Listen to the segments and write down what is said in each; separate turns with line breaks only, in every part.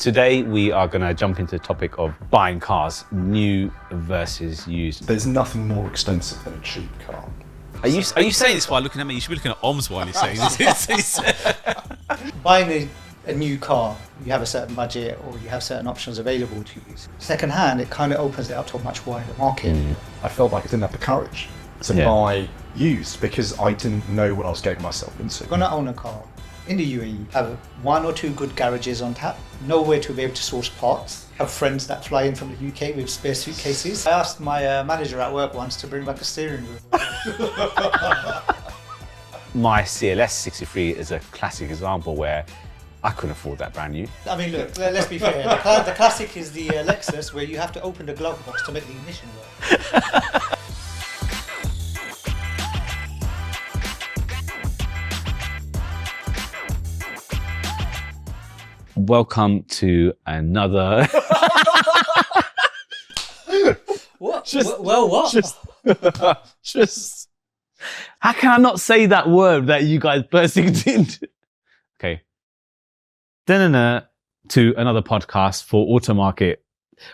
Today we are going to jump into the topic of buying cars, new versus used.
There's nothing more expensive than a cheap car.
Are you saying this while looking at me? You should be looking at Oms while you're saying this.
Buying a new car, you have a certain budget or you have certain options available to you. Second hand, it kind of opens it up to a much wider market.
I felt like I didn't have the courage to buy used because I didn't know what I was getting myself into.
You're going to own a car. In the UAE, have one or two good garages on tap, know where to be able to source parts, have friends that fly in from the UK with spare suitcases. I asked my manager at work once to bring back a steering wheel.
My CLS 63 is a classic example where I couldn't afford that brand new.
I mean, look, let's be fair. The classic is the Lexus where you have to open the glove box to make the ignition work.
Welcome to another...
What?
Just... How can I not say that word that you guys bursting into? Okay. To another podcast for AutoMarket.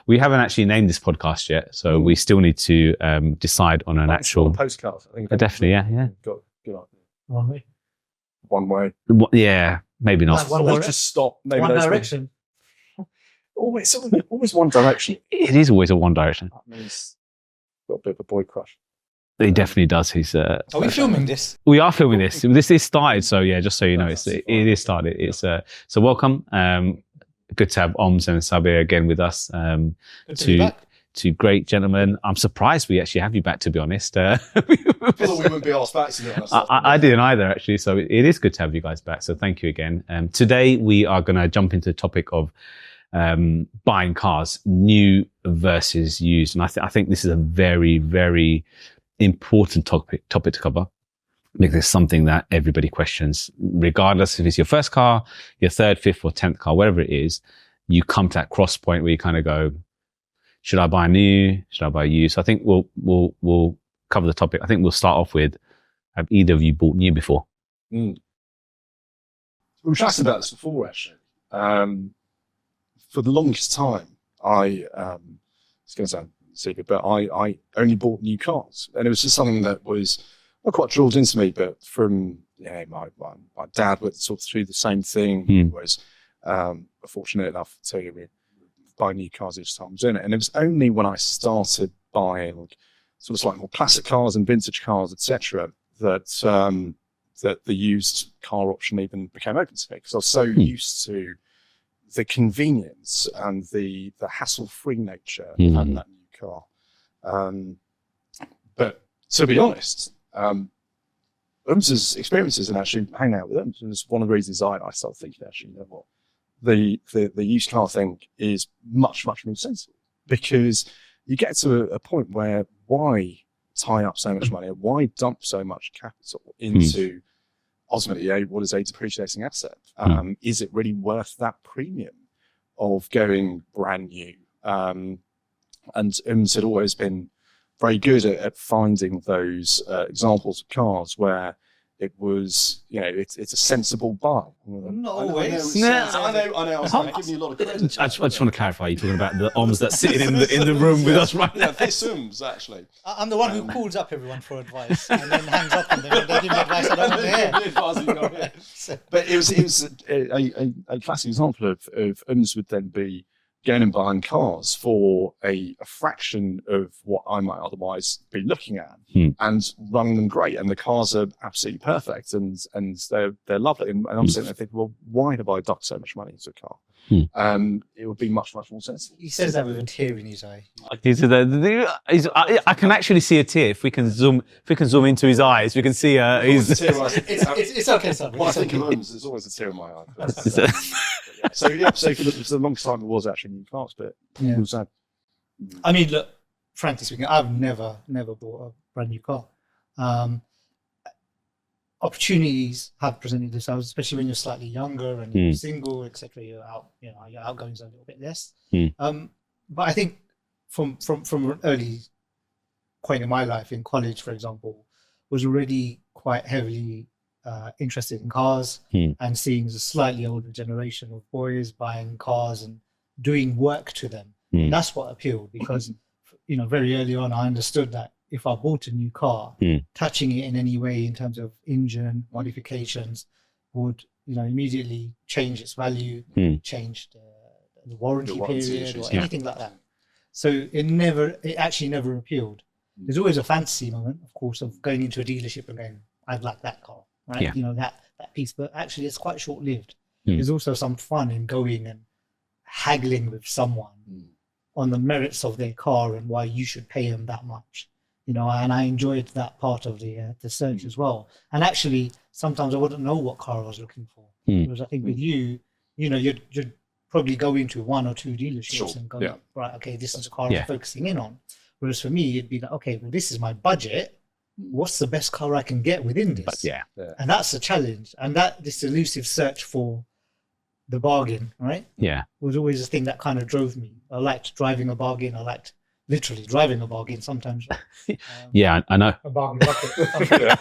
We haven't actually named this podcast yet, so we still need to decide on an actual
postcard. I think
definitely, yeah.
Got good idea.
One way.
One way.
Yeah, maybe not.
One
Or
direct-
just stop. Maybe
One
those
direction.
Always one direction.
It is always a one direction.
That means got a bit of a boy crush.
He definitely does. He's.
Are we filming this?
We are filming this. This is started, so yeah. Just so you know, it is started. It's so welcome. Good to have Oms and Sabir again with us.
Good to be back.
Two great gentlemen. I'm surprised we actually have you back, to be honest.
I thought we wouldn't be asked back to be honest.
I didn't either, actually. So it is good to have you guys back. So thank you again. Today we are going to jump into the topic of buying cars, new versus used, and I think this is a very, very important topic to cover because it's something that everybody questions, regardless if it's your first car, your third, fifth, or 10th car, whatever it is. You come to that cross point where you kind of go, should I buy new? Should I buy used? So I think we'll cover the topic. I think we'll start off with, have either of you bought new before?
We've chatted about this before, actually. For the longest time, it's going to sound stupid, but I only bought new cars. And it was just something that was not quite drilled into me, but from my dad went sort of through the same thing. He was fortunate enough to buy new cars each time I was doing it. And it was only when I started buying sort of slightly more classic cars and vintage cars, etc., that the used car option even became open to me, because I was so used to the convenience and the hassle-free nature of having that new car. But to be honest, Ums's experiences and actually hanging out with Ums was one of the reasons I started thinking, actually, you know what, the used car thing is much, much more sensible, because you get to a point where why tie up so much money, why dump so much capital into ultimately what is a depreciating asset? Is it really worth that premium of going brand new? And Ums had always been very good at finding those examples of cars where it was, it's a sensible buy.
Not always.
I know. I'm giving you a lot of credit.
I just want to clarify, you're talking about the Oms that's sitting in the room with us right now.
Yeah, this Ums, actually.
I'm the one who calls up everyone for advice and then hangs up on them and they give me advice I don't want to hear.
But it was a classic example of Ums would then be going and buying cars for a fraction of what I might otherwise be looking at and running them great. And the cars are absolutely perfect and they're lovely. And I'm sitting there thinking, well, why have I ducked so much money into a car? It would be much, much more sensible.
He says that with a tear in his eye.
I can actually see a tear. If we can zoom into his eyes, we can see
It's okay, son.
When I think of Ums, there's always a tear in my eye. So for the longest time it was actually new cars, but it was sad.
I mean, look, frankly speaking, I've never bought a brand new car. Opportunities have presented themselves, especially when you're slightly younger and you're single, etc. Your outgoings are a little bit less. But I think from an early point in my life, in college, for example, was already quite heavily interested in cars and seeing the slightly older generation of boys buying cars and doing work to them. And that's what appealed, because very early on I understood that if I bought a new car, touching it in any way in terms of engine modifications would immediately change its value, change the warranty period or anything like that. So it actually never appealed. There's always a fantasy moment, of course, of going into a dealership and going, I'd like that car, right? That piece, but actually it's quite short-lived. There's also some fun in going and haggling with someone on the merits of their car and why you should pay them that much. And I enjoyed that part of the search as well. And actually, sometimes I wouldn't know what car I was looking for. Because I think with you, you'd probably go into one or two dealerships and go, right, okay, this is the car I'm focusing in on. Whereas for me, it'd be like, okay, well, this is my budget. What's the best car I can get within this? And that's the challenge. And this elusive search for the bargain, right? Was always a thing that kind of drove me. I liked driving a bargain. I liked literally driving a bargain sometimes.
I know.
A bargain bucket.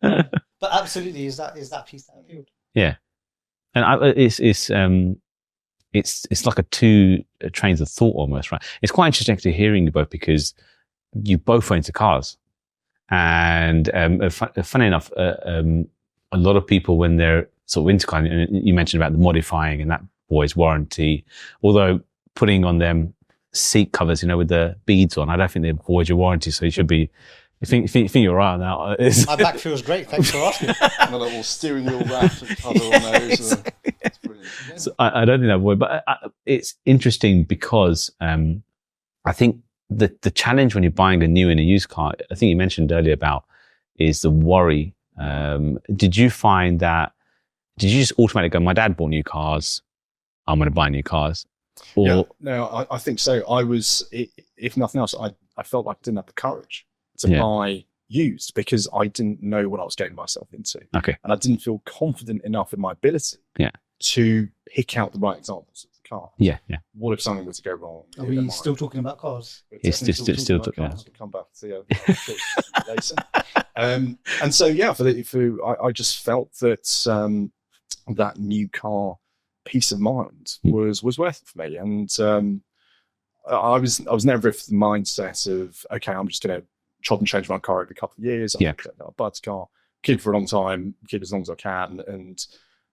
But absolutely, is that piece that appealed?
Yeah, and it's like a two trains of thought almost, right? It's quite interesting to hearing you both, because you both went into cars, and funny enough, a lot of people when they're sort of into cars, and you mentioned about the modifying and that boy's warranty, although putting on them seat covers, with the beads on, I don't think they void your warranty, so you should be. I think you're right now.
My back feels great. Thanks for asking.
And a little steering wheel wrap and cover on those.
Exactly.
It's brilliant. Yeah.
So I don't think that void, but it's interesting because I think the challenge when you're buying a new and a used car, I think you mentioned earlier about, is the worry. Did you find that? Did you just automatically go, my dad bought new cars, I'm going to buy new cars? Or
no, I think so. I was, if nothing else, I felt like I didn't have the courage to buy used, because I didn't know what I was getting myself into.
Okay.
And I didn't feel confident enough in my ability to pick out the right examples of the car.
Yeah.
What if something were to go wrong?
Are we still talking about cars?
It's still talking about
cars. We'll come back to the other choices later. And so, I just felt that that new car peace of mind was worth it for me. And I was never of the mindset of, okay, I'm just going to chop and change my car every couple of years. I'll buy the car, keep it for a long time, keep it as long as I can. And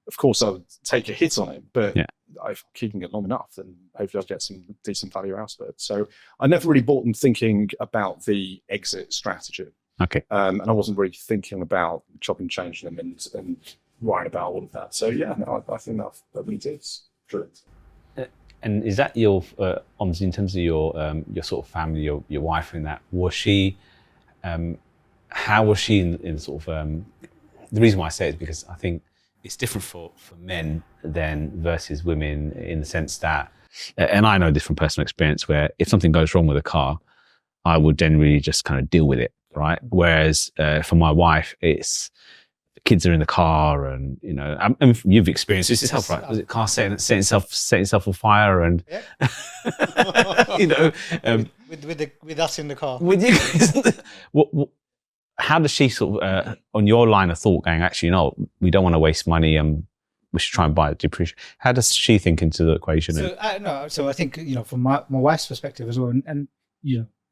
of course, I would take a hit on it, but if I'm keeping it long enough, then hopefully I'll get some decent value out of it. So I never really bought them thinking about the exit strategy.
Okay.
And I wasn't really thinking about chopping, changing them and worrying about all of that. So I think that really did. Brilliant.
And is that your, obviously in terms of your sort of family, your wife and that, was she, how was she in sort of, the reason why I say it is because I think it's different for men than versus women, in the sense that, and I know this from personal experience, where if something goes wrong with a car, I would generally just kind of deal with it, right? Whereas for my wife, it's, kids are in the car, and and you've experienced this yourself, right? Was it car setting itself on fire, and
with us in the car?
With you, how does she sort of on your line of thought, going, actually, we don't want to waste money, and we should try and buy it depreciate? How does she think into the equation?
So I think from my wife's perspective as well, and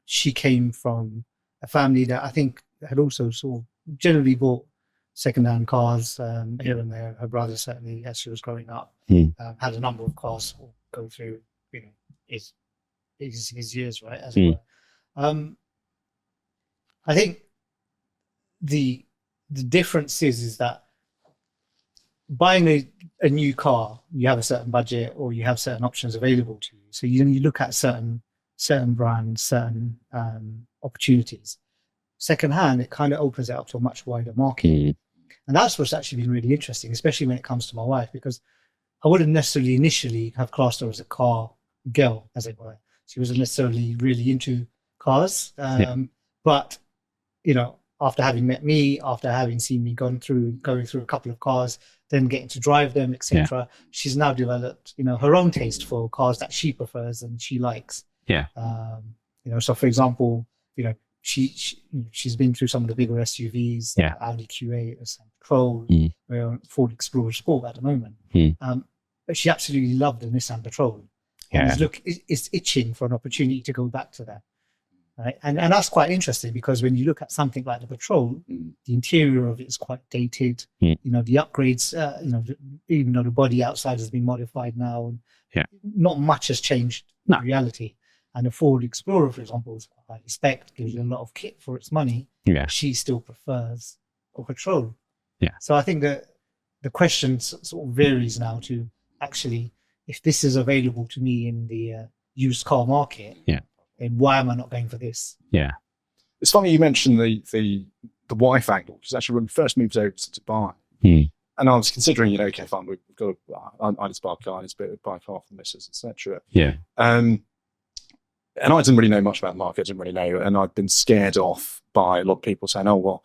she came from a family that I think had also sort of generally bought second-hand cars here and there. Her brother certainly, as she was growing up, had a number of cars go through his years, right, as it were. I think the difference is that buying a new car, you have a certain budget or you have certain options available to you. So you look at certain brands, certain opportunities. Second-hand, it kind of opens it up to a much wider market. And that's what's actually been really interesting, especially when it comes to my wife, because I wouldn't necessarily initially have classed her as a car girl, as it were. She wasn't necessarily really into cars. But, after having met me, after having seen me going through a couple of cars, then getting to drive them, etc., she's now developed, her own taste for cars that she prefers and she likes. So for example, she's been through some of the bigger SUVs,
Yeah.
Audi Q8, Nissan Patrol, we're on Ford Explorer Sport at the moment. But she absolutely loved the Nissan Patrol.
Yeah.
And is itching for an opportunity to go back to that. Right? And that's quite interesting because when you look at something like the Patrol, the interior of it is quite dated. You know, the upgrades, even though the body outside has been modified now, not much has changed in reality. And the Ford Explorer, for example, is quite high spec, gives you a lot of kit for its money.
Yeah.
She still prefers a Patrol.
Yeah.
So I think that the question sort of varies now to actually, if this is available to me in the used car market, then why am I not going for this?
Yeah.
It's funny you mentioned the wife angle, because actually when we first moved over to Dubai, and I was considering, you know, okay, fine, we've got I just buy a car, it's a bit of buy a car for the missus, etc.
Yeah.
And I didn't really know much about the market, I didn't really know, and I'd been scared off by a lot of people saying, oh, well,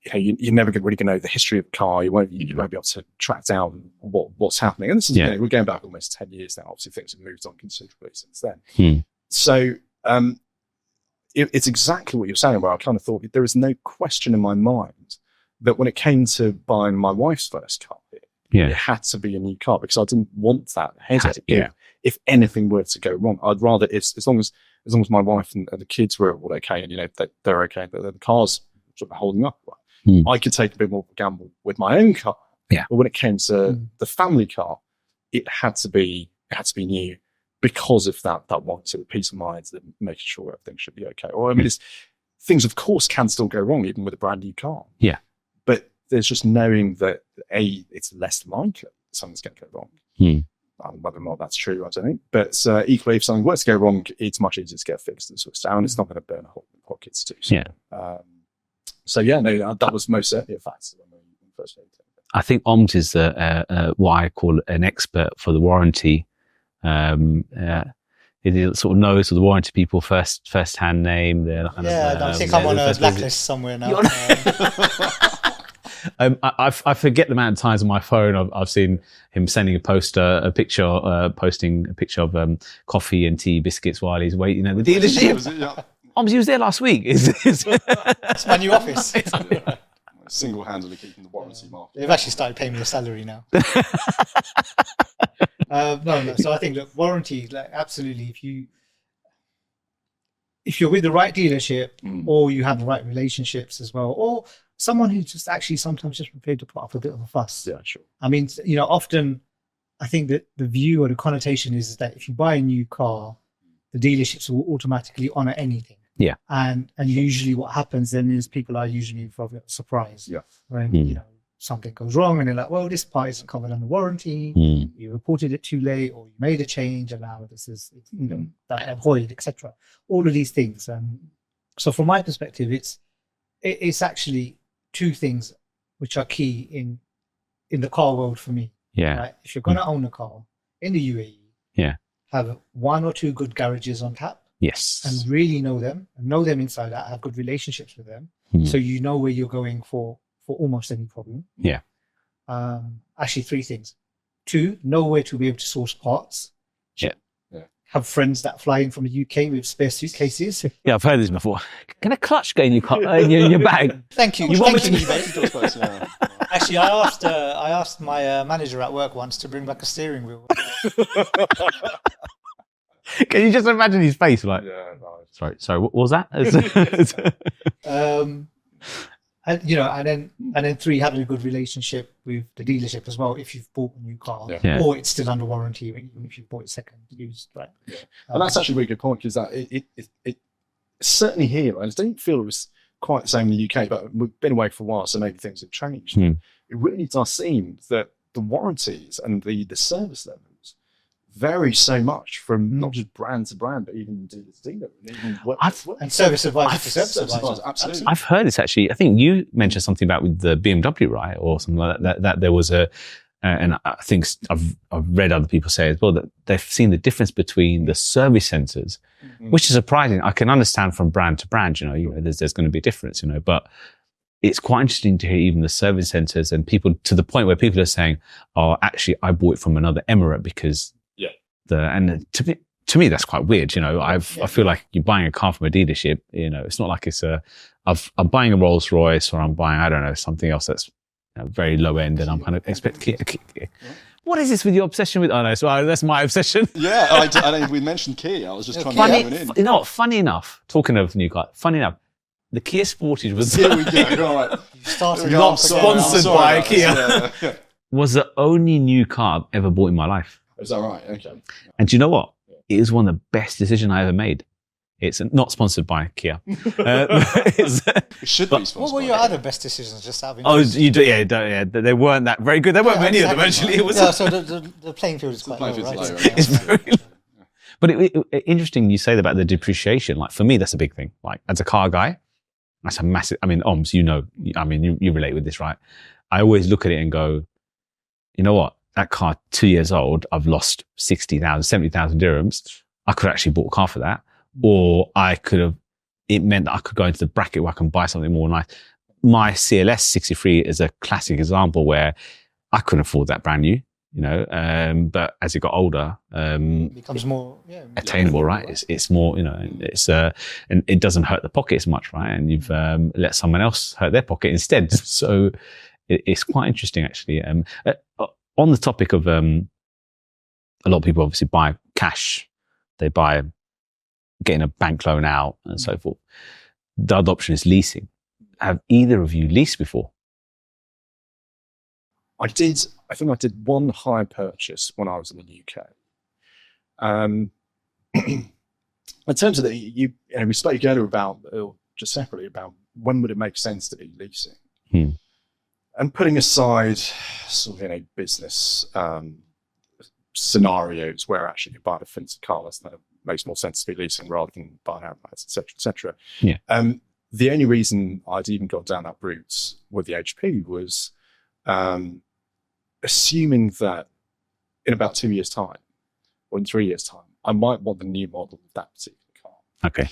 you know, you're never really going to know the history of the car, you won't be able to track down what's happening. And this is, you know, we're going back almost 10 years now, obviously things have moved on considerably since then. So it's exactly what you're saying, where I kind of thought there is no question in my mind that when it came to buying my wife's first car, it had to be a new car, because I didn't want that headache. If anything were to go wrong, I'd rather, as long as my wife and the kids were all okay, and you know they're okay, but the car's sort of holding up, I could take a bit more of a gamble with my own car. But when it came to the family car, it had to be new, because of that one sort of peace of mind, that making sure everything should be okay. Or I mean, things of course can still go wrong even with a brand new car. But there's just knowing that it's less likely something's going to go wrong. Whether or not that's true, I don't know. But equally, if something were to go wrong, it's much easier to get fixed and sort of down. It's not going to burn a hole in pockets too. So, that was most certainly a factor when we first made it.
I think OMS is what I call an expert for the warranty. It sort of knows the warranty people first-hand name.
I think I'm on a blacklist somewhere now.
I forget the amount of times on my phone I've seen him sending posting a picture of coffee and tea biscuits while he's waiting at the dealership. He was there last week.
It's my new office.
Single-handedly keeping the warranty market.
They've actually started paying me a salary now. No. So I think, look, warranty, like, absolutely. If you're with the right dealership, or you have the right relationships as well, or someone who's just actually sometimes just prepared to put up a bit of a fuss.
Yeah, sure.
I mean, you know, often I think that the view or the connotation is that if you buy a new car, the dealerships will automatically honor anything.
Yeah.
And usually what happens then is people are usually probably surprised.
Yeah.
When, you know, something goes wrong and they're like, well, this part isn't covered under warranty. You reported it too late, or you made a change and now this is, you know, that void, etc. All of these things. So from my perspective, it's actually two things which are key in the car world for me. Right? If you're going to own a car in the UAE, have one or two good garages on tap. And really know them inside out, have good relationships with them. So you know where you're going for almost any problem. Actually, three things. Two, know where to be able to source parts. Have friends that fly in from the UK with spare suitcases.
I've heard this before. Can a clutch go in your bag?
Thank you.
You want me
to? Actually, I asked my manager at work once to bring back a steering wheel.
Can you just imagine his face? Like, sorry, what was that?
And you know, and then three, having a good relationship with the dealership as well. If you've bought a new car, or it's still under warranty, even if you bought it second used, right?
And that's actually a really good point, because that it certainly here, and I don't feel it was quite the same in the UK, but we've been away for a while, so maybe things have changed. It really does seem that the warranties and the service levels vary so much from not just brand to brand, but even dealer to dealer.
And service advisor to service advisor.
Absolutely.
I've heard this actually. I think you mentioned something about with the BMW, right? Or something like that, that there was and I think I've read other people say as well, that they've seen the difference between the service centers, which is surprising. I can understand from brand to brand, you know, there's going to be a difference, you know, but it's quite interesting to hear even the service centers and people, to the point where people are saying, oh, actually I bought it from another Emirate because to to me, that's quite weird. I feel like you're buying a car from a dealership. It's not like I'm buying a Rolls Royce or I'm buying, I don't know, something else that's very low end, and I'm kind of expecting. What is this with your obsession with? Oh no, so that's my obsession.
Yeah, I don't, we mentioned Kia. I was just trying to get one in.
You know what? Funny enough, talking of new car. Funny enough, the Kia Sportage was
Here we go. All right.
not sponsored by Kia.
Yeah.
Was the only new car I've ever bought in my life.
Is that right? Okay.
And do you know what? It was one of the best decisions I ever made. It's not sponsored by Kia.
It should be sponsored.
What were your other best decisions? Just having.
Oh, you do, yeah. They weren't that very good. There weren't many of them actually. It was.
Yeah, so the playing field is quite low, right?
It's very low. But interesting you say about the depreciation. Like for me, that's a big thing. Like as a car guy, that's a massive. I mean, Oms, you relate with this, right? I always look at it and go, you know what? That car, 2 years old, I've lost 60,000, 70,000 dirhams. I could actually bought a car for that. Or it meant that I could go into the bracket where I can buy something more nice. My CLS 63 is a classic example where I couldn't afford that brand new, but as it got older,
it becomes more
attainable, right? It's more, and it doesn't hurt the pocket as much, right? And you've let someone else hurt their pocket instead. So it's quite interesting, actually. On the topic of a lot of people obviously buy cash, they buy getting a bank loan out and so forth. The other option is leasing. Have either of you leased before?
I think I did one hire purchase when I was in the UK. In terms of we spoke earlier about, just separately, about when would it make sense to be leasing? And putting aside sort of business scenarios where actually you buy a defensive car, that makes more sense to be leasing rather than buying outright, etc., etc.
Yeah.
The only reason I'd even got down that route with the HP was assuming that in about 2 years' time or in 3 years' time, I might want the new model of that particular car.
Okay.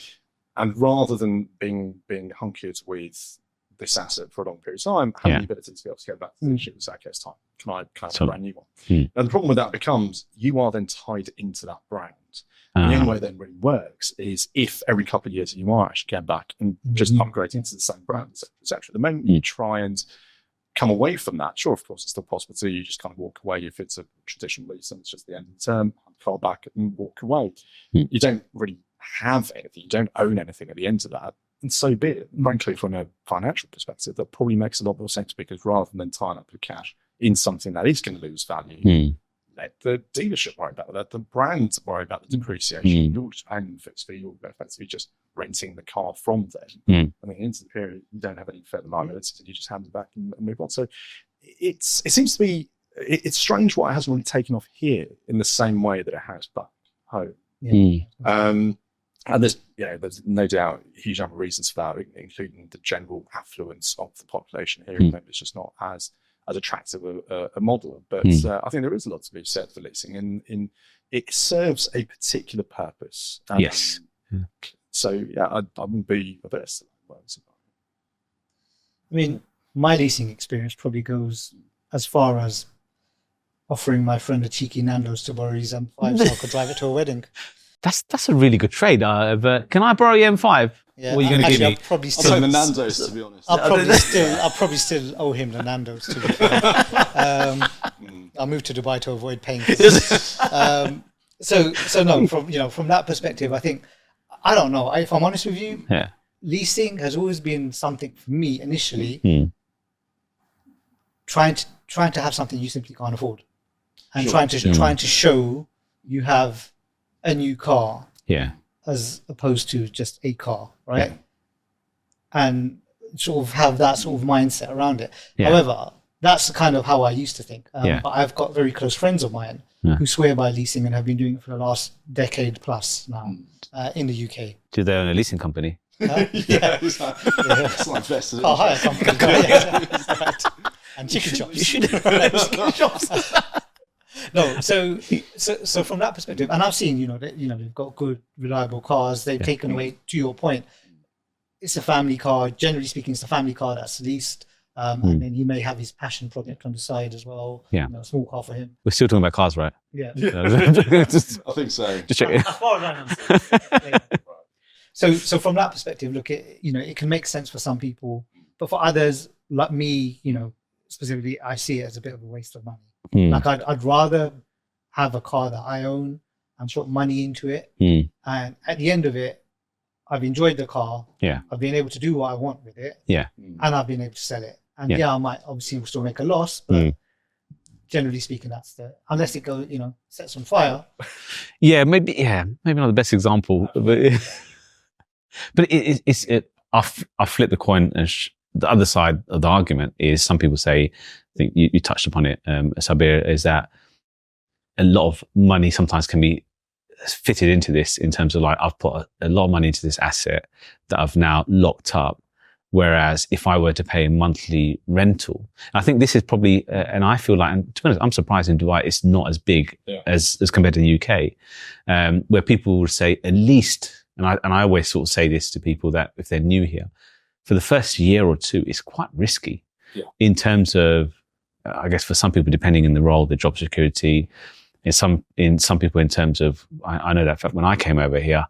And rather than being hunkered with this asset for a long period of time, having the ability to be able to go back to the ship and say, okay, it's time. Can I have a brand new one? Now, the problem with that becomes you are then tied into that brand. And the only way that really works is if every couple of years you are actually going back and just upgrading into the same brand, etc. The moment you try and come away from that, sure, of course, it's still possible to you just kind of walk away if it's a traditional lease and it's just the end of the term, car back and walk away. You don't really have anything. You don't own anything at the end of that. And so be it. Frankly, from a financial perspective, that probably makes a lot more sense because rather than tying up your cash in something that is going to lose value, let the dealership worry about that. The brand worry about the depreciation. You're just paying the fixed fee. You're effectively just renting the car from them. And then into the period, you don't have any further liabilities and you just hand it back and move on. So it seems to be, it's strange why it hasn't really taken off here in the same way that it has back home. And there's no doubt a huge number of reasons for that, including the general affluence of the population here. Maybe it's just not as attractive a model. But I think there is a lot to be said for leasing, and it serves a particular purpose.
Yes.
So I wouldn't be averse to that.
I mean, my leasing experience probably goes as far as offering my friend a cheeky Nando's to borrow his M5 so I could drive it to a wedding.
That's a really good trade. Can I borrow your M5?
Yeah,
what are you going to give me?
I'll take the Nando's, to be honest.
I'll probably still owe him the Nando's, to be fair. I'll move to Dubai to avoid paying. So no, from that perspective, I think, I don't know. If I'm honest with you, leasing has always been something for me initially, trying to have something you simply can't afford, and trying to show you have a new car, as opposed to just a car, right? And sort of have that sort of mindset around it. However, that's kind of how I used to think. But I've got very close friends of mine who swear by leasing and have been doing it for the last decade plus now in the UK.
Do they own a leasing company?
It's like best.
Oh, hire company. Right. And chicken shops. You should chicken shops. No, so from that perspective, and I've seen, they've got good, reliable cars. They've taken away, to your point, it's a family car. Generally speaking, it's a family car that's leased. And then he may have his passion project on the side as well.
Yeah.
A small car for him.
We're still talking about cars, right?
Yeah.
Just
I think so.
check it.
As far as I know. Yeah. So from that perspective, look, it can make sense for some people, but for others like me, specifically, I see it as a bit of a waste of money. Like I'd rather have a car that I own and put money into it, and at the end of it, I've enjoyed the car.
Yeah.
I've been able to do what I want with it.
Yeah.
And I've been able to sell it. And I might obviously still make a loss, but generally speaking, that's unless it goes, sets on fire.
Yeah, maybe not the best example, but I'll flip the coin, and the other side of the argument is some people say, I think you touched upon it, Sabir, is that a lot of money sometimes can be fitted into this in terms of like, I've put a lot of money into this asset that I've now locked up. Whereas if I were to pay a monthly rental, I think this is probably, and I feel like, and to be honest, I'm surprised in Dubai it's not as big as compared to the UK, where people would say at least, and I always sort of say this to people that if they're new here, for the first year or two, it's quite risky in terms of, I guess for some people, depending on the role, the job security, in some people in terms of, I know that fact when I came over here,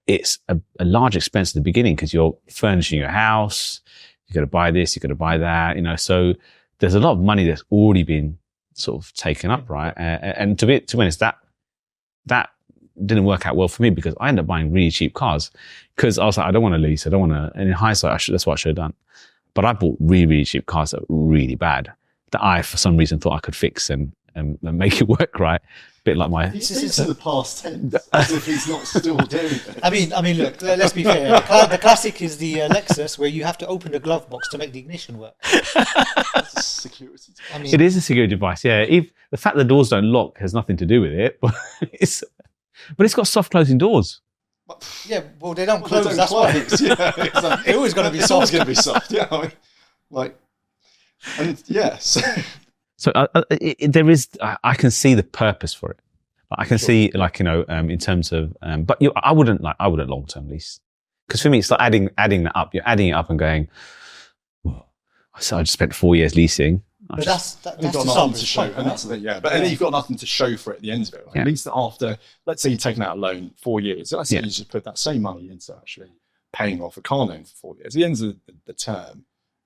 it's a large expense at the beginning because you're furnishing your house, you got to buy this, you got to buy that, so there's a lot of money that's already been sort of taken up, right? And to be honest, that didn't work out well for me because I ended up buying really cheap cars because I was like, I don't want to lease, I don't want to, and in hindsight, that's what I should have done. But I bought really, really cheap cars that were really bad that I, for some reason, thought I could fix and make it work right. Bit like my.
He's into the past tense, as if he's not still doing it.
I mean, look. Let's be fair. The classic is the Lexus, where you have to open the glove box to make the ignition work.
That's a security.
It is a security device. Yeah. If the fact the doors don't lock has nothing to do with it, but it's got soft closing doors.
Yeah. Well, they don't close. That's why.
Yeah, exactly.
It always going to be
It's
soft.
always going to be soft. Yeah. And yes.
So there is, I can see the purpose for it. I can see, like, in terms of, but I wouldn't long-term lease. Because for me, it's like adding that up. You're adding it up and going, so I just spent 4 years leasing.
But that's
you've got nothing to show, and that's the thing, But then you've got nothing to show for it at the end of it. At least after, let's say you've taken out a loan 4 years, let's say you just put that same money into actually paying off a car loan for 4 years. At the end of the term,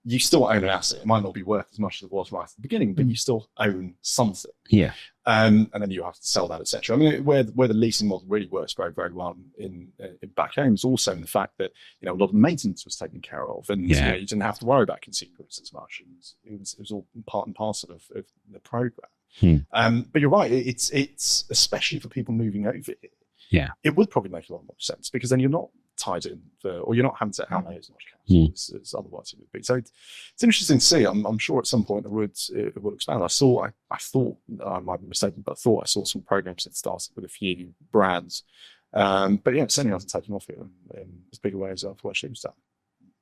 you still own an asset. It might not be worth as much as it was right at the beginning, but you still own something.
Yeah.
And then you have to sell that, etc. I mean, where the leasing model really works very, very well in back home is also in the fact that a lot of maintenance was taken care of, and you didn't have to worry about consumer goods as much. It was all part and parcel of the program. But you're right. It's especially for people moving over here.
Yeah.
It would probably make a lot more sense because then you're not tied in or you're not having to outlay as much cash as otherwise it would be. So it's interesting to see. I'm sure at some point it would expand. I thought I might be mistaken, but I thought I saw some programs that started with a few brands. But it certainly hasn't taken off here in as big a way as I thought it should have.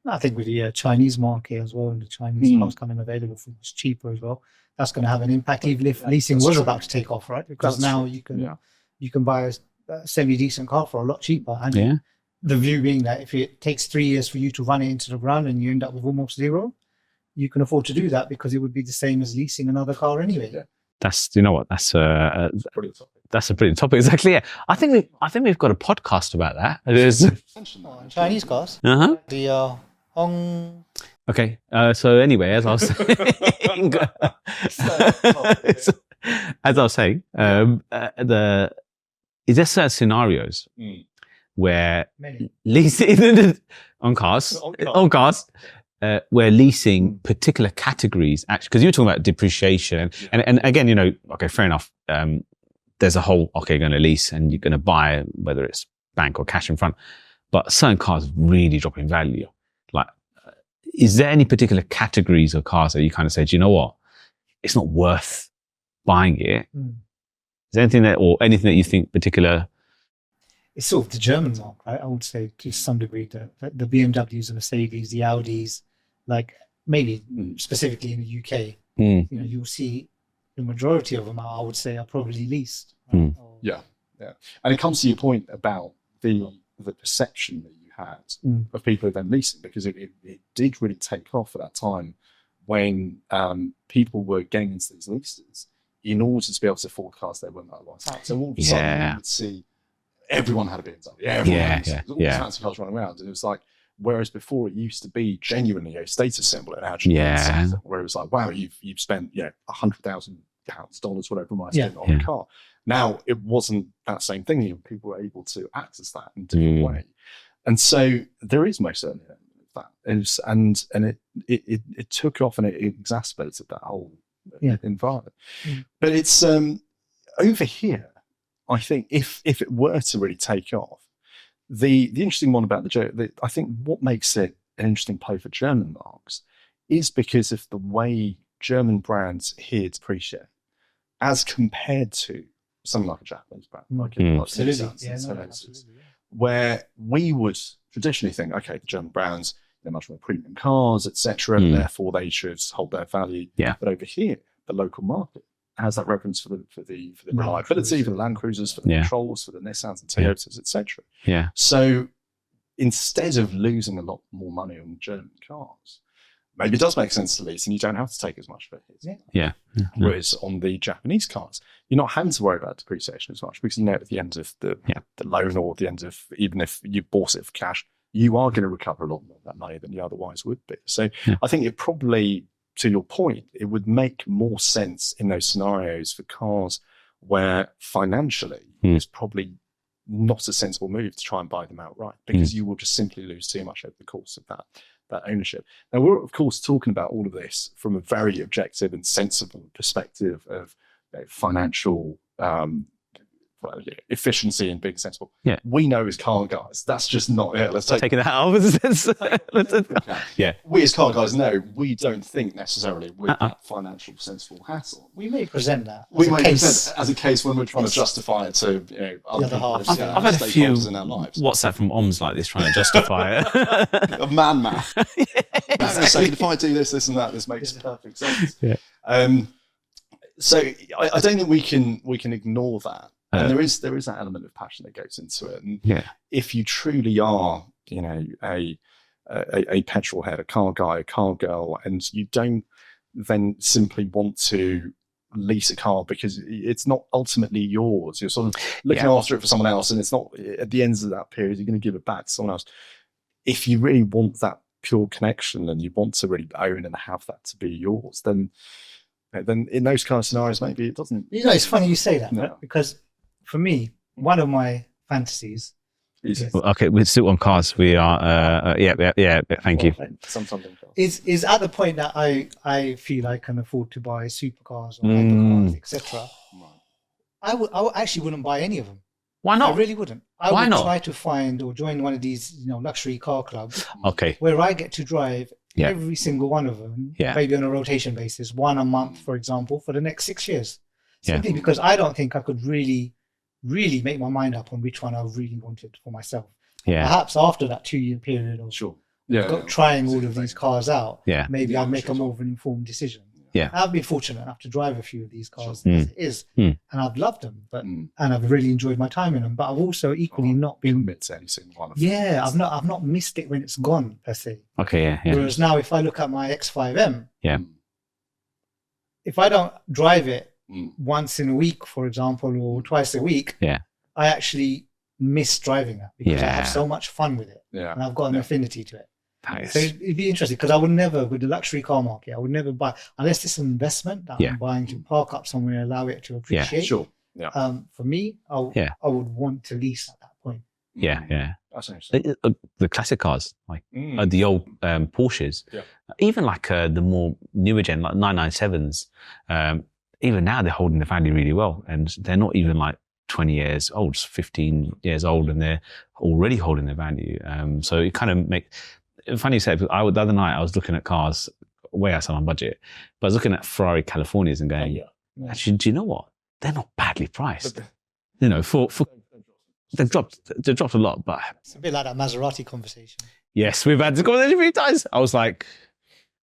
I think with the Chinese market as well, and the Chinese cars coming available for much cheaper as well, that's going to have an impact, even if leasing was about to take off, right? Because now you can buy a semi-decent car for a lot cheaper. And the view being that if it takes 3 years for you to run it into the ground and you end up with almost zero, you can afford to do that because it would be the same as leasing another car anyway. Yeah.
That's a brilliant topic. That's a brilliant topic. Exactly. Yeah. I think we've got a podcast about that. It is
Chinese cars. The Hong.
Okay. So anyway, as I was saying, is there certain scenarios where leasing on cars, where leasing particular categories actually, because you were talking about depreciation and again, okay, fair enough. There's a whole, okay, you're going to lease and you're going to buy, whether it's bank or cash in front, but certain cars really drop in value. Like, is there any particular categories of cars that you kind of say, do you know what? It's not worth buying it. Is there anything that you think particular?
It's sort of the German mark, right? I would say to some degree the BMWs, the Mercedes, the Audis, like maybe specifically in the UK, you'll see the majority of them, I would say, are probably leased. Right?
Yeah. And it comes to your point about the perception that you had of people then leasing, because it did really take off at that time when people were getting into these leases in order to be able to afford cars they weren't otherwise had. So all of a sudden you would see everyone had a BMW. Everyone had all these fancy cars running around. And it was like, whereas before it used to be genuinely a status symbol, it actually where it was like, wow, you've spent $100,000, whatever you might spend on a car. Now it wasn't that same thing. People were able to access that in a different way. And so there is most certainly an element of that. And it took off and it exacerbated that whole environment. But it's over here, I think if it were to really take off, the interesting one about I think what makes it an interesting play for German marques is because of the way German brands here depreciate as compared to something like a Japanese brand, where we would traditionally think, okay, the German brands, they're much more premium cars, etc., and therefore they should hold their value. But over here, the local market has that reference for the reliability, for the Land Cruisers, for the Controls, for the Nissans and Toyotas, etc. So instead of losing a lot more money on German cars, maybe it does make sense to lease, and you don't have to take as much of it. Whereas on the Japanese cars, you're not having to worry about depreciation as much because at the end of the loan, or at the end of, even if you bought it for cash, you are going to recover a lot more of that money than you otherwise would be. So I think it probably, to your point, it would make more sense in those scenarios for cars where financially it's probably not a sensible move to try and buy them outright, because you will just simply lose too much over the course of that ownership. Now, we're of course talking about all of this from a very objective and sensible perspective of financial efficiency and being sensible. We know as car guys, that's just not it. Let's take
it out of the sense.
We as car guys know we don't think necessarily with that financial sensible hassle.
We may present that.
We may present as a case when we're trying to justify it to other people.
I've had a few in our lives. WhatsApp from OMS like this trying to justify it.
A man math. Saying, if I do this and that, this makes perfect sense. So I don't think we can ignore that. And there is that element of passion that goes into it. And if you truly are, a petrol head, a car guy, a car girl, and you don't then simply want to lease a car because it's not ultimately yours, you're sort of looking after it for someone else, and it's not at the ends of that period, you're going to give it back to someone else. If you really want that pure connection and you want to really own and have that to be yours, then in those kind of scenarios, maybe it doesn't.
It's funny you say that, right? Because for me, one of my fantasies
Okay, we're still on cars. We are, thank you.
Is at the point that I feel I can afford to buy supercars or hypercars, etc. I actually wouldn't buy any of them.
Why not?
I really wouldn't. I would try to find or join one of these, luxury car clubs.
Okay.
Where I get to drive every single one of them, maybe on a rotation basis, one a month, for example, for the next 6 years. Simply because I don't think I could really make my mind up on which one I really wanted for myself. Perhaps after that 2-year period of trying all of these cars out, maybe I'll make a more of an informed decision. I've been fortunate enough to drive a few of these cars as it is, and I've loved them, and I've really enjoyed my time in them. But I've also equally not been
commit to any single one of them.
I've not missed it when it's gone per se.
Okay,
Whereas now, if I look at my X5M, if I don't drive it once in a week, for example, or twice a week, I actually miss driving it because I have so much fun with it, and I've got an affinity to it.
Nice.
So it'd be interesting because I would never, with the luxury car market, I would never buy unless it's an investment that I'm buying to park up somewhere, allow it to appreciate. For me, I would want to lease at that point.
That's interesting.
The classic cars, like the old Porsches, even like the more newer gen, like 997s. Even now they're holding the value really well, and they're not even like 20 years old, just 15 years old, and they're already holding their value. So it kind of makes. Funny you said, the other night I was looking at cars way outside my budget, but I was looking at Ferrari Californias and going, actually, do you know what? They're not badly priced. For they've dropped a lot, but
it's a bit like that Maserati conversation.
Yes, we've had this conversation a few times. I was like,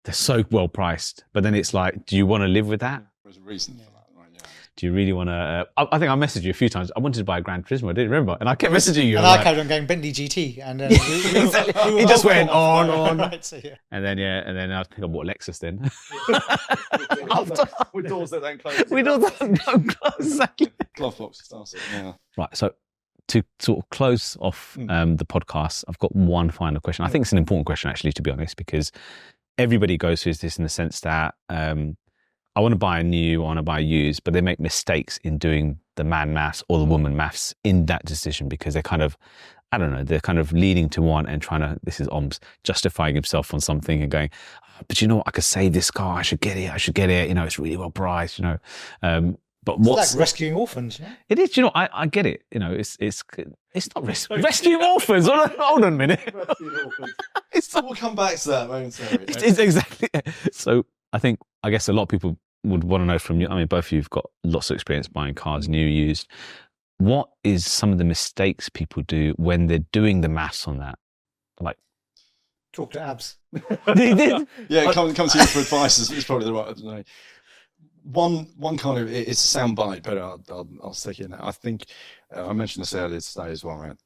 they're so well priced, but then it's like, do you want to live with that?
There's a reason for that, right?
do you really want to? I think I messaged you a few times. I wanted to buy a Gran Turismo. I didn't remember, and I kept messaging you.
And
I'm
I carried on going Bentley GT, and then
He just went on.
Right, so, yeah.
And then I think I bought Lexus then.
With doors that don't close.
We don't close exactly.
Glove box starts it. Yeah.
Right, so to sort of close off the podcast, I've got one final question. I think it's an important question, actually, to be honest, because everybody goes through this in the sense that I want to buy a new, I want to buy a used, but they make mistakes in doing the man maths or the woman maths in that decision because they're kind of, I don't know, they're kind of leaning to one and trying to, this is Oms, justifying himself on something and going, oh, but you know what, I could save this car, I should get it, you know, it's really well priced, you know. But what's
like rescuing orphans? Yeah?
It is, you know, I get it. You know, it's not rescuing orphans. Hold on a minute.
We'll come back to that momentarily.
It's exactly. So I guess a lot of people would want to know from you. I mean, both of you've got lots of experience buying cars, new, used. What is some of the mistakes people do when they're doing the maths on that? Like,
talk to abs.
Yeah, come to you for advice is probably the right. I don't know. One kind of, it's a sound bite, but I'll stick it in. I think I mentioned this earlier today as well. Right?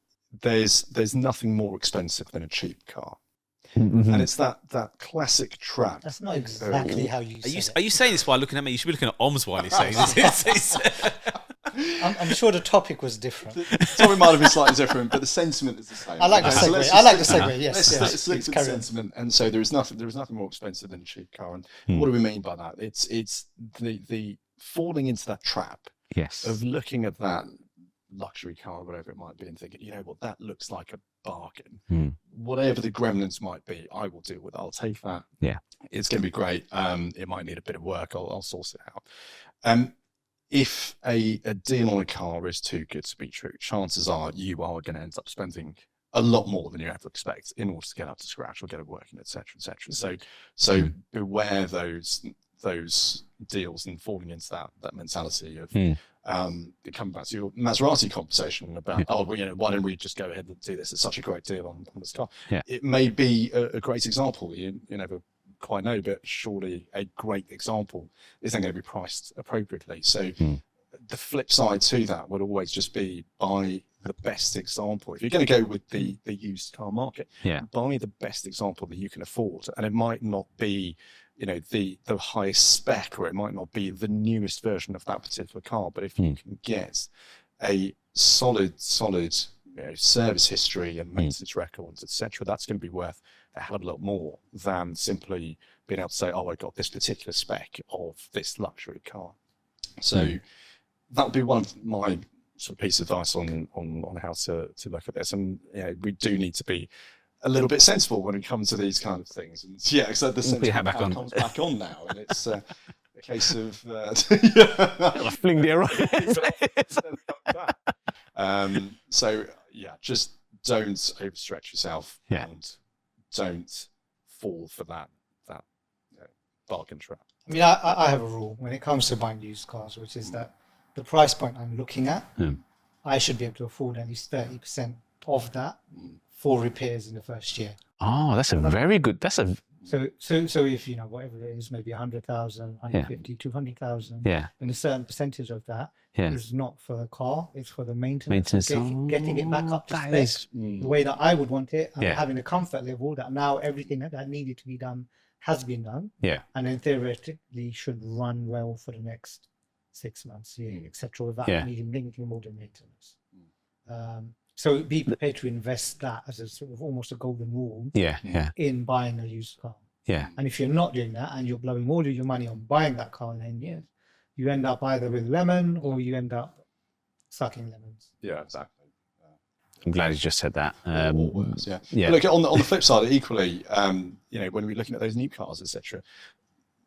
There's nothing more expensive than a cheap car, and it's that classic trap.
That's not exactly how you.
Are you saying this while looking at me? You should be looking at Oms while he's saying this.
I'm sure the topic was different.
The topic might have been slightly different, but the sentiment is the same.
I like the segue. I like the segue. Yes,
let's stick to the sentiment. And so there is nothing more expensive than a cheap car. And what do we mean by that? It's the falling into that trap.
Yes.
Of looking at that luxury car, whatever it might be, and thinking, you know what, that looks like a bargain. Whatever the gremlins might be, I will deal with it. I'll take that.
Yeah.
It's going to be great. It might need a bit of work. I'll source it out. If a deal on a car is too good to be true, chances are you are going to end up spending a lot more than you ever expect in order to get up to scratch or get it working, etc., etc. So beware those deals and falling into that mentality of coming back to your Maserati conversation about why don't we just go ahead and do this? It's such a great deal on this car.
Yeah.
It may be a great example. You never quite know, but surely a great example isn't going to be priced appropriately. So the flip side to that would always just be buy the best example. If you're going to go with the used car market, buy the best example that you can afford. And it might not be, you know, the highest spec, or it might not be the newest version of that particular car. But if you can get a solid service history and maintenance records, etc., that's going to be worth a hell of a lot more than simply being able to say, oh, I got this particular spec of this luxury car. So that would be one of my sort of piece of advice on how to look at this. And we do need to be a little bit sensible when it comes to these kind of things. And so the sentiment comes back on now, and it's a case of
fling the
just don't overstretch yourself and don't fall for that bargain trap.
I mean, I have a rule when it comes to buying used cars, which is that the price point I'm looking at, I should be able to afford at least 30% of that for repairs in the first year.
Oh, that's a very good.
So if whatever it is, maybe 100,000, 150, 200,000, then a certain percentage of that is not for the car; it's for the maintenance. Getting it back up to spec the way that I would want it, and having a comfort level that now everything that needed to be done has been done. And then theoretically should run well for the next 6 months, etc., without needing anything more than maintenance. So be prepared to invest that as a sort of almost a golden rule in buying a used car. And if you're not doing that and you're blowing all of your money on buying that car, then you end up either with lemon or you end up sucking lemons.
Yeah, exactly.
I'm glad you just said that.
Or worse, But look, on the flip side, equally, when we're looking at those new cars, etc.,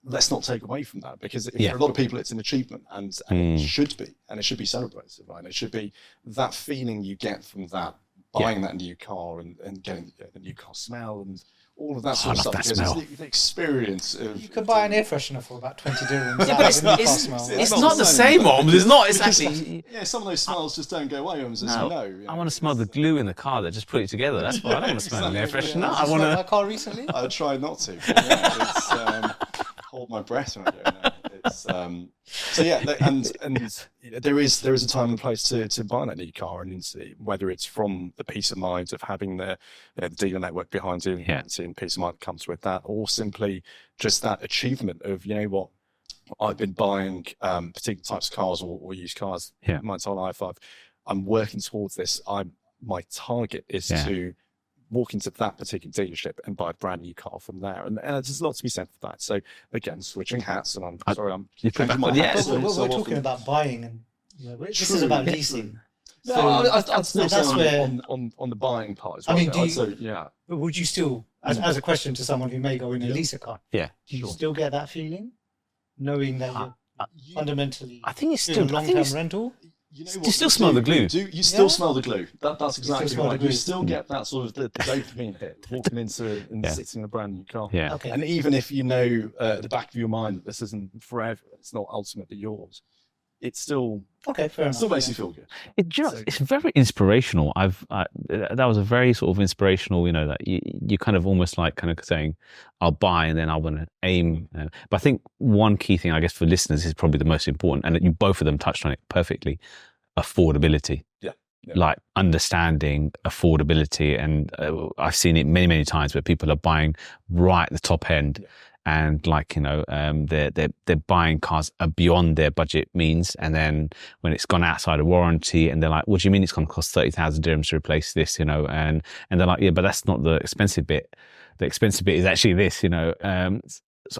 let's not take away from that, because for a lot of people it's an achievement, and it should be celebrated, right? And it should be that feeling you get from that buying that new car and getting the new car smell and all of that sort of stuff, because it's the experience of... You
could buy an air freshener for about 20 dirhams.
It's not the same, Oms. It's not. It's actually...
some of those smells just don't go away, Oms, as you know.
I want to smell the glue in the car that just put it together. That's why I don't want to smell an air freshener.
I want to... my car recently?
I tried not to. But it's, hold my breath when I go now. So yeah, and there is a time and place to buy that new car, and whether it's from the peace of mind of having the dealer network behind you, and peace of mind that comes with that, or simply just that achievement of, you know what, I've been buying particular types of cars or used cars my entire life. I'm working towards this. My target is to walk into that particular dealership and buy a brand new car from there. And there's a lot to be said for that. So again, switching hats, and I'm sorry, I'm changing my hats.
We're talking about buying, and this is about leasing.
No,
So
I'd still say
that's where
on the buying part as well.
I mean,
Would
you still, as a question to someone who may go in and lease a car, do you still get that feeling, knowing that you're fundamentally
I think it's
doing
still
long-term rental?
You
still smell the glue.
You still smell the glue. That's exactly right. You still
Mm.
get that sort of the dopamine hit walking into and sitting in a brand new car.
Yeah.
Okay.
And even if you know at the back of your mind that this isn't forever, it's not ultimately yours, it's still
fair enough.
still makes you feel good.
It's very inspirational. That was a very sort of inspirational, that you kind of almost like kind of saying, I'll buy and then I want to aim. But I think one key thing, I guess, for listeners is probably the most important, and you both of them touched on it perfectly: affordability.
Yeah.
Like understanding affordability, and I've seen it many, many times where people are buying right at the top end. And they're buying cars beyond their budget means, and then when it's gone outside of warranty, and they're like, "What do you mean it's going to cost 30,000 dirhams to replace this?" And they're like, "Yeah, but that's not the expensive bit. The expensive bit is actually this." So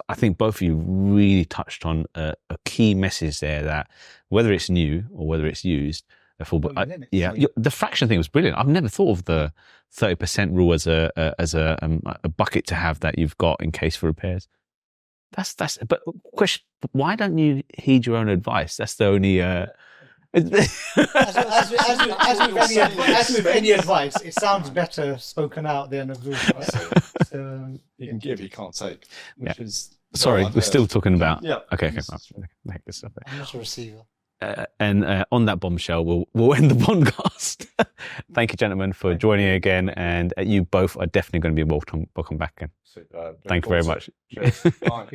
I think both of you really touched on a key message there, that whether it's new or whether it's used, the fraction thing was brilliant. I've never thought of the 30% rule as a bucket to have that you've got in case for repairs. But question: why don't you heed your own advice? That's the only.
As with any advice, it sounds better spoken out than absorbed. Right? So,
You can give, you can't take, which is.
Sorry, we're still talking about.
Yeah.
Okay.
Right.
I'm not a receiver.
And on that bombshell, we'll end the podcast. Thank you, gentlemen, for joining again, and you both are definitely going to be welcome back again. Thank you very much.
Cheers. Bye.